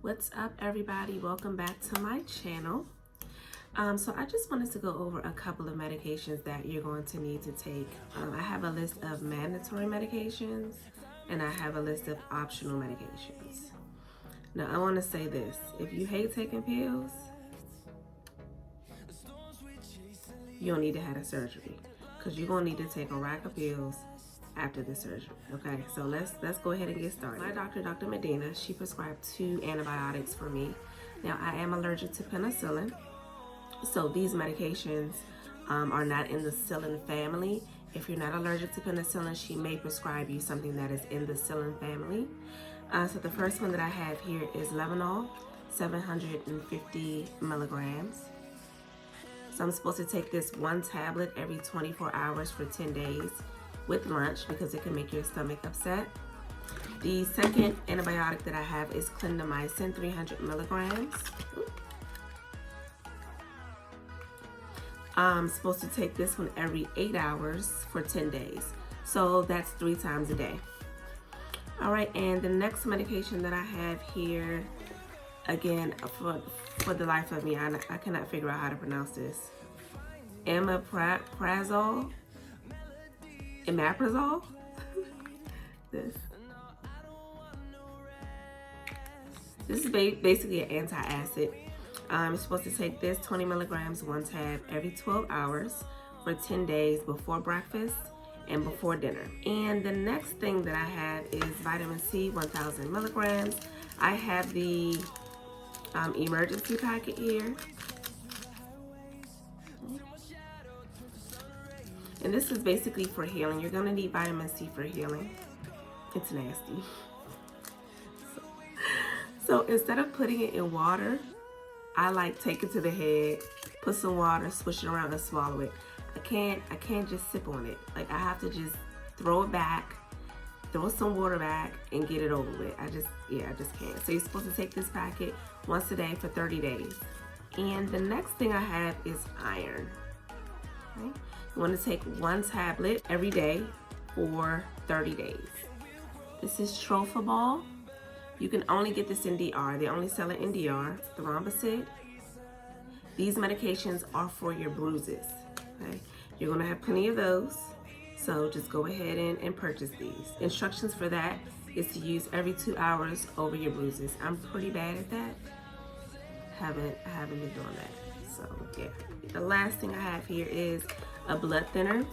What's up, everybody? Welcome back to my channel. So I just wanted to go over a couple of medications that you're going to need to take. I have a list of mandatory medications and I have a list of optional medications. Now I want to say this: if you hate taking pills, you don't need to have a surgery, because you're gonna need to take a rack of pills after the surgery. Okay, so let's go ahead and get started. My doctor, Dr. Medina, she prescribed 2 antibiotics for me. Now I am allergic to penicillin, so these medications are not in the psyllin family. If you're not allergic to penicillin, she may prescribe you something that is in the psyllin family. So the first one that I have here is Levonorm, 750 milligrams. So I'm supposed to take this 1 tablet every 24 hours for 10 days with lunch, because it can make your stomach upset. The second antibiotic that I have is clindamycin, 300 milligrams. I'm supposed to take this one every 8 hours for 10 days. So that's 3 times a day. All right, and the next medication that I have here, again, for the life of me, I cannot figure out how to pronounce this. Imaprazole. This is basically an antacid. I'm supposed to take this 20 milligrams, 1 tab, every 12 hours for 10 days before breakfast and before dinner. And the next thing that I have is vitamin C, 1000 milligrams. I have the emergency packet here. And this is basically for healing. You're gonna need vitamin C for healing. It's nasty. So instead of putting it in water, I like take it to the head, put some water, swish it around and swallow it. I can't just sip on it. Like, I have to just throw it back, throw some water back, and get it over with. I just can't. So you're supposed to take this packet once a day for 30 days. And the next thing I have is iron. Okay? You want to take 1 tablet every day for 30 days. This is Trophabol. You can only get this in DR. They only sell it in DR. Thrombosid. These medications are for your bruises. Okay? You're going to have plenty of those. So just go ahead and purchase these. Instructions for that is to use every 2 hours over your bruises. I'm pretty bad at that. I haven't been doing that. So yeah. The last thing I have here is a blood thinner.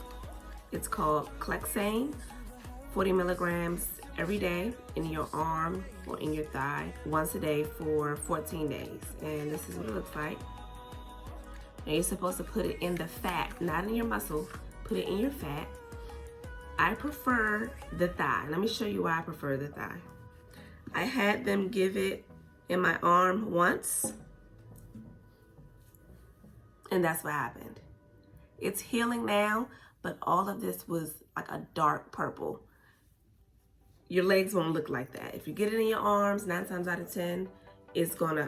It's called Clexane, 40 milligrams every day in your arm or in your thigh, once a day for 14 days. And this is what it looks like. Now you're supposed to put it in the fat, not in your muscle. Put it in your fat. I prefer the thigh. Let me show you why I prefer the thigh. I had them give it in my arm once, and that's what happened. It's healing now, but all of this was like a dark purple. Your legs won't look like that. If you get it in your arms, 9 times out of 10, it's gonna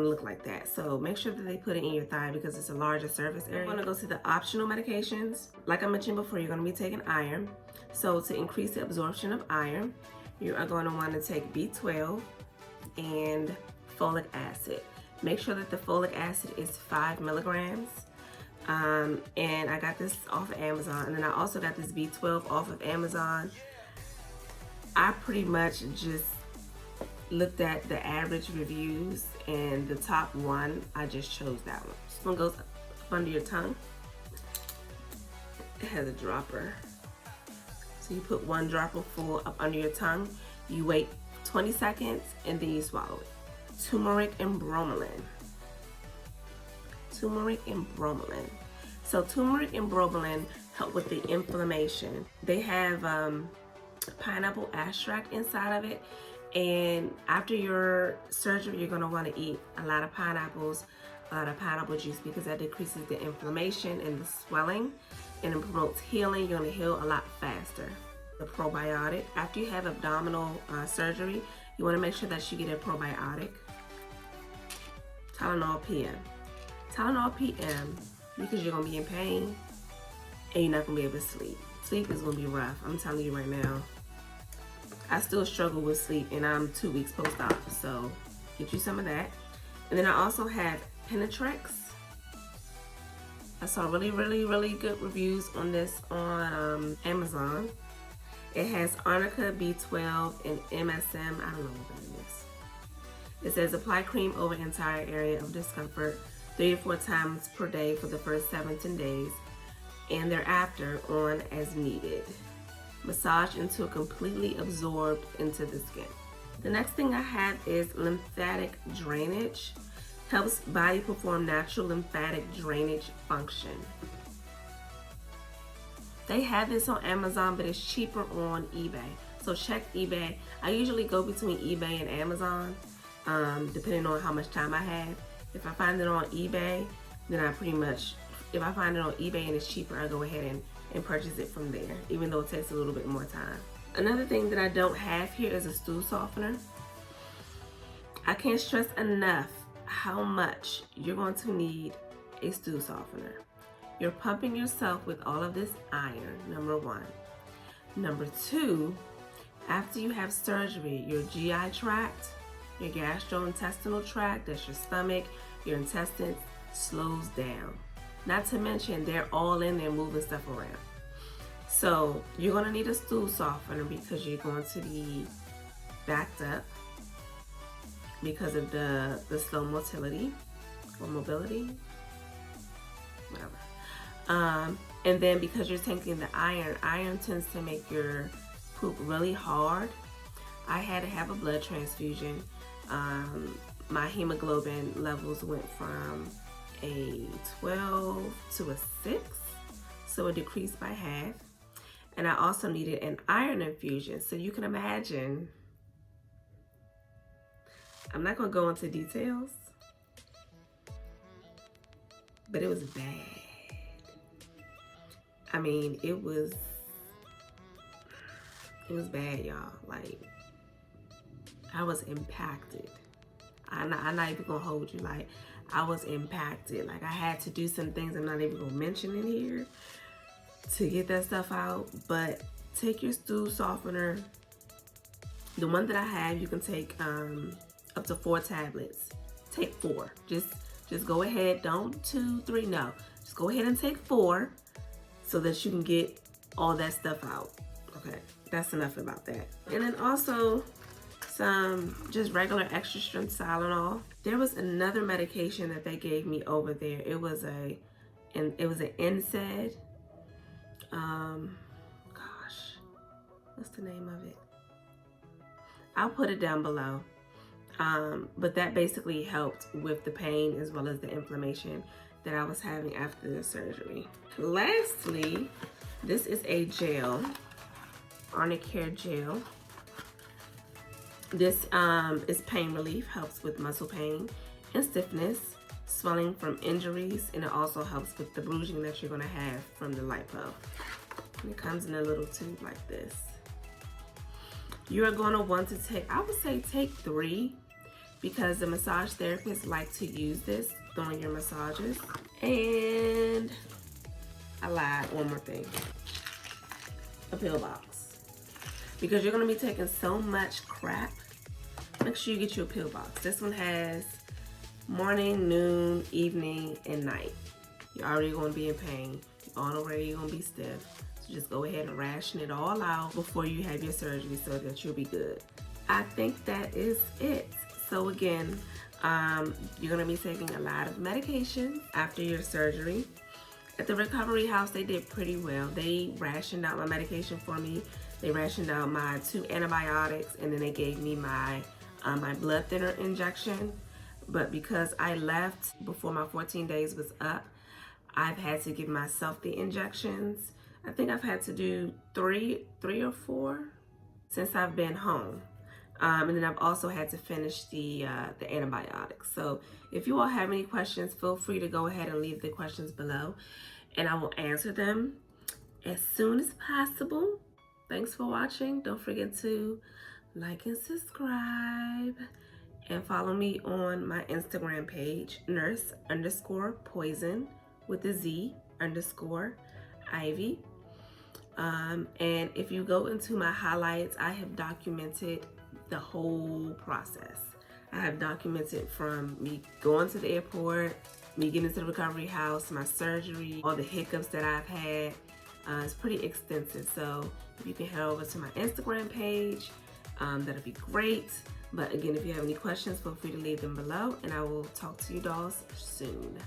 look like that. So make sure that they put it in your thigh, because it's a larger surface area. I'm gonna go to the optional medications. Like I mentioned before, you're gonna be taking iron. So to increase the absorption of iron, you are going to want to take B12 and folic acid. Make sure that the folic acid is 5 milligrams. And I got this off of Amazon. And then I also got this B12 off of Amazon. I pretty much just looked at the average reviews, and the top one, I just chose that one. This one goes up under your tongue. It has a dropper. So you put 1 dropper full up under your tongue. You wait 20 seconds and then you swallow it. Turmeric and bromelain. Turmeric and bromelain. So turmeric and bromelain help with the inflammation. They have pineapple extract inside of it, and after your surgery, you're gonna want to eat a lot of pineapples, a lot of pineapple juice, because that decreases the inflammation and the swelling, and it promotes healing. You're gonna heal a lot faster. The probiotic. After you have abdominal surgery, you want to make sure that you get a probiotic. Tylenol PM. Tylenol PM, because you're gonna be in pain and you're not gonna be able to sleep. Sleep is gonna be rough. I'm telling you right now. I still struggle with sleep, and I'm 2 weeks post-op, so Get you some of that. And then I also have Penetrex. I saw really good reviews on this on Amazon. It has arnica, B12, and MSM. I don't know what that is. It says apply cream over entire area of discomfort 3 to 4 times per day for the first 7 to 10 days, and thereafter on as needed. Massage until completely absorbed into the skin. The next thing I have is lymphatic drainage. Helps body perform natural lymphatic drainage function. They have this on Amazon, but it's cheaper on eBay. So check eBay. I usually go between eBay and Amazon, depending on how much time I have. If I find it on eBay, then if I find it on eBay and it's cheaper, I go ahead and purchase it from there, even though it takes a little bit more time. Another thing that I don't have here is a stool softener. I can't stress enough how much you're going to need a stool softener. You're pumping yourself with all of this iron, number 1. Number 2, after you have surgery, your GI tract, your gastrointestinal tract, that's your stomach, your intestines, slows down. Not to mention, they're all in there moving stuff around. So you're gonna need a stool softener because you're going to be backed up because of the slow motility or mobility, whatever. And then because you're taking the iron tends to make your poop really hard. I had to have a blood transfusion. My hemoglobin levels went from a 12 to a 6, so it decreased by half. And I also needed an iron infusion. So you can imagine, I'm not gonna go into details, but it was bad. I mean, it was bad, y'all. Like, I was impacted. I'm not even gonna hold you. Like, I was impacted. Like, I had to do some things I'm not even gonna mention in here to get that stuff out. But take your stool softener. The one that I have, you can take up to 4 tablets. Take 4. Just go ahead. Don't 2, 3. No. Just go ahead and take 4 so that you can get all that stuff out. Okay. That's enough about that. And then also some just regular extra strength Tylenol. There was another medication that they gave me over there. It was an NSAID. Gosh, what's the name of it? I'll put it down below. But that basically helped with the pain as well as the inflammation that I was having after the surgery. Lastly, this is a gel, Arnicare gel. This is pain relief, helps with muscle pain and stiffness, swelling from injuries, and it also helps with the bruising that you're gonna have from the lipo. And it comes in a little tube like this. You are gonna want to take, I would say take 3, because the massage therapists like to use this during your massages. And I lied, one more thing. A pill box. Because you're gonna be taking so much crap, make sure you get you a pill box. This one has morning, noon, evening, and night. You're already gonna be in pain. You're already gonna be stiff. So just go ahead and ration it all out before you have your surgery so that you'll be good. I think that is it. So again, you're gonna be taking a lot of medication after your surgery. At the recovery house, they did pretty well. They rationed out my medication for me. They rationed out my 2 antibiotics, and then they gave me my my blood thinner injection. But because I left before my 14 days was up, I've had to give myself the injections. I think I've had to do three or 4 since I've been home. And then I've also had to finish the antibiotics. So if you all have any questions, feel free to go ahead and leave the questions below, and I will answer them as soon as possible. Thanks for watching. Don't forget to like and subscribe, and follow me on my Instagram page, nurse_poison with a Z _Ivy. And if you go into my highlights, I have documented the whole process. I have documented from me going to the airport, me getting to the recovery house, my surgery, all the hiccups that I've had. It's pretty extensive, so if you can head over to my Instagram page, that'll be great. But again, if you have any questions, feel free to leave them below, and I will talk to you dolls soon.